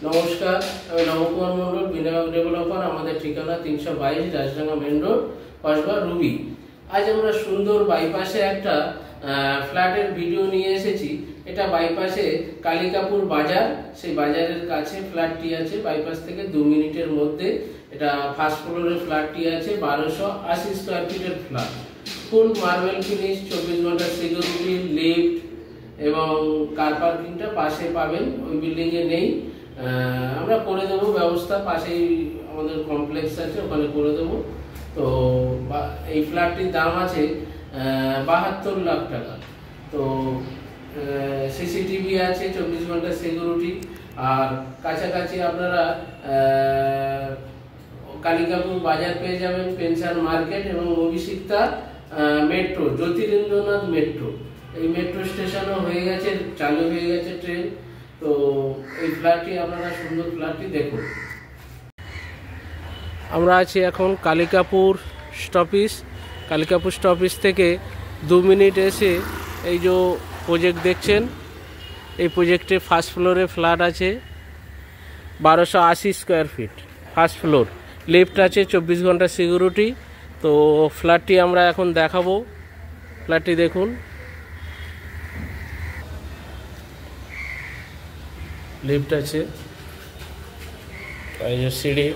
নমস্কার, আমি নবকুমার মন্ডল, বিনায়ক ডেভেলপার। আমাদের ঠিকানা 322 Rajdanga main road, Kasba, Ruby. আজ আমরা সুন্দর বাইপাসে একটা ফ্ল্যাটের ভিডিও নিয়ে এসেছি। এটা বাইপাসে কালিকাপুর বাজার, সেই বাজারের কাছে ফ্ল্যাটটি আছে। বাইপাস থেকে 2 মিনিটের মধ্যে এটা ফার্স্ট ফ্লোরের ফ্ল্যাটটি আছে। 1280 স্কোয়ার ফিটের ফ্ল্যাট, ফুল মার্বেল ফিনিশ, 24 ঘন্টা সিকিউরিটি, লিফট এবং কার পার্কিংটা পাশে পাবেন, ওই বিল্ডিং এ নেই। আমরা করে দেবো ব্যবস্থা, পাশেই আমাদের কমপ্লেক্স আছে, ওখানে করে দেবো। তো এই ফ্ল্যাটটির দাম আছে 72 লাখ টাকা। তো সিসিটিভি আছে, 24 ঘন্টা সিকিউরিটি। আর কাছাকাছি আপনারা কালিকাপুর বাজার পেয়ে যাবেন, পেনশন মার্কেট এবং অভিষিক্তা মেট্রো, জ্যোতিরিন্দ্রনাথ মেট্রো। এই মেট্রো স্টেশনও হয়ে গেছে, চালু হয়ে গেছে ট্রেন। তো এই ফ্ল্যাটটি আপনারা সুন্দর ফ্ল্যাটটি দেখুন। আমরা আছি এখন কালিকাপুর স্টপিস। কালিকাপুর স্টপিস থেকে 2 মিনিট এসে এই যে প্রজেক্ট দেখছেন, এই প্রজেক্টে ফার্স্ট ফ্লোরে ফ্ল্যাট আছে 1280 square feet, first floor. Lift আছে, 24 ঘন্টা সিকিউরিটি। তো ফ্ল্যাটটি আমরা এখন দেখাবো। ফ্ল্যাটটি দেখুন, লিফট আছে, এই যে সিঁড়ি।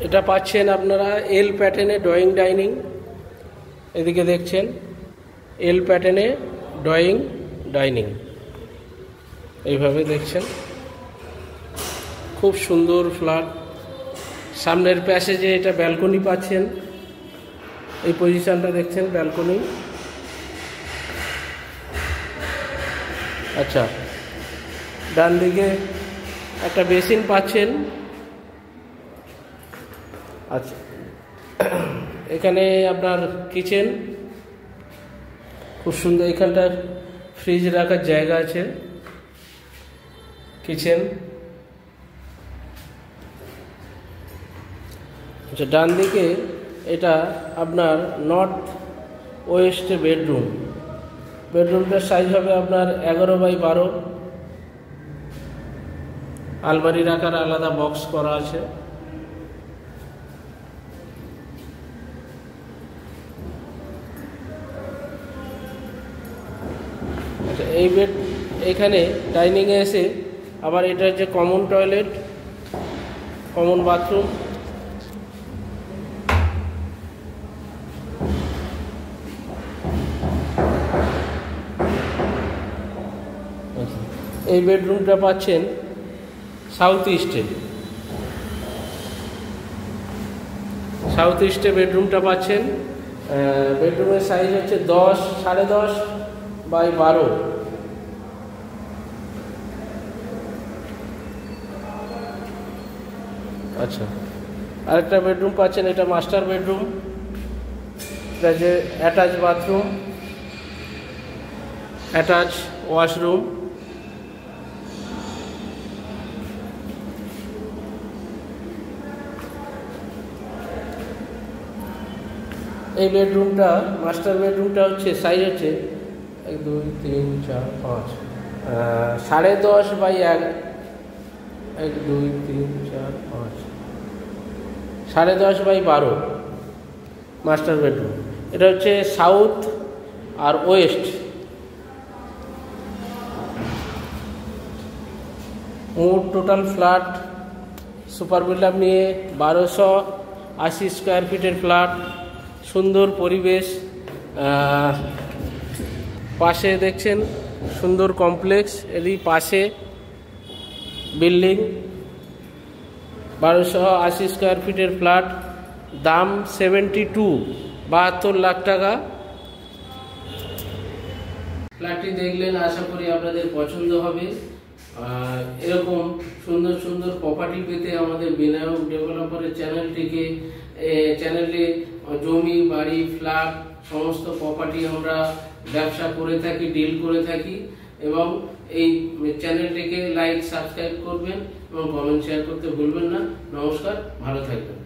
এটা পাচ্ছেন আপনারা এল প্যাটার্নে ড্রয়িং ডাইনিং। এদিকে দেখছেন এল প্যাটার্নে ড্রয়িং ডাইনিং, এইভাবে দেখছেন। খুব সুন্দর ফ্ল্যাট। সামনের প্যাসেজে এটা ব্যালকনি পাচ্ছেন, এই পজিশনটা দেখছেন, ব্যালকনি। আচ্ছা, ডান দিকে একটা বেসিন পাচ্ছেন। আচ্ছা, এখানে আপনার কিচেন, খুব সুন্দর। এখানটা ফ্রিজ রাখার জায়গা আছে, কিচেন। আচ্ছা, ডান দিকে এটা আপনার নর্থ ওয়েস্ট বেডরুম। বেডরুমটার সাইজ হবে আপনার 11x12। আলমারি রাখার আলাদা বক্স করা আছে। আচ্ছা, এই বেড, এখানে ডাইনিংয়ে এসে আবার এটা হচ্ছে কমন টয়লেট, কমন বাথরুম। এই বেডরুমটা পাচ্ছেন সাউথ ইস্টে। সাউথ ইস্টে বেডরুমটা পাচ্ছেন। বেডরুমের সাইজ হচ্ছে 10.5x12। আচ্ছা, আরেকটা বেডরুম পাচ্ছেন, এটা মাস্টার বেডরুম। এটা যে অ্যাটাচ বাথরুম, অ্যাটাচ ওয়াশরুম। এই বেডরুমটা, মাস্টার বেডরুমটা হচ্ছে সাইজ হচ্ছে 1 2 3 4 5 10.5x1 1 2 3 4 5 10.5x12 মাস্টার বেডরুম। এটা হচ্ছে সাউথ আর ওয়েস্ট। মোট টোটাল ফ্ল্যাট সুপার বিল্ডআপ নিয়ে 1280 স্কোয়ার ফিটের ফ্ল্যাট। সুন্দর পরিবেশ, পাশে দেখছেন সুন্দর কমপ্লেক্স, এরই পাশে বিল্ডিং। 1280 স্কোয়ার ফিটের ফ্ল্যাট, দাম 72 লাখ টাকা। ফ্ল্যাটটি দেখলেন, আশা করি আপনাদের পছন্দ হবে। এরকম সুন্দর সুন্দর প্রপার্টি পেতে আমাদের বিনায়ক ডেভেলপারের চ্যানেলে জমি, বাড়ি, ফ্ল্যাট, সমস্ত প্রপার্টি আমরা ব্যবসা করে থাকি, ডিল করে থাকি। এবং এই চ্যানেলটিকে লাইক সাবস্ক্রাইব করবেন এবং কমেন্ট শেয়ার করতে ভুলবেন না। নমস্কার, ভালো থাকবেন।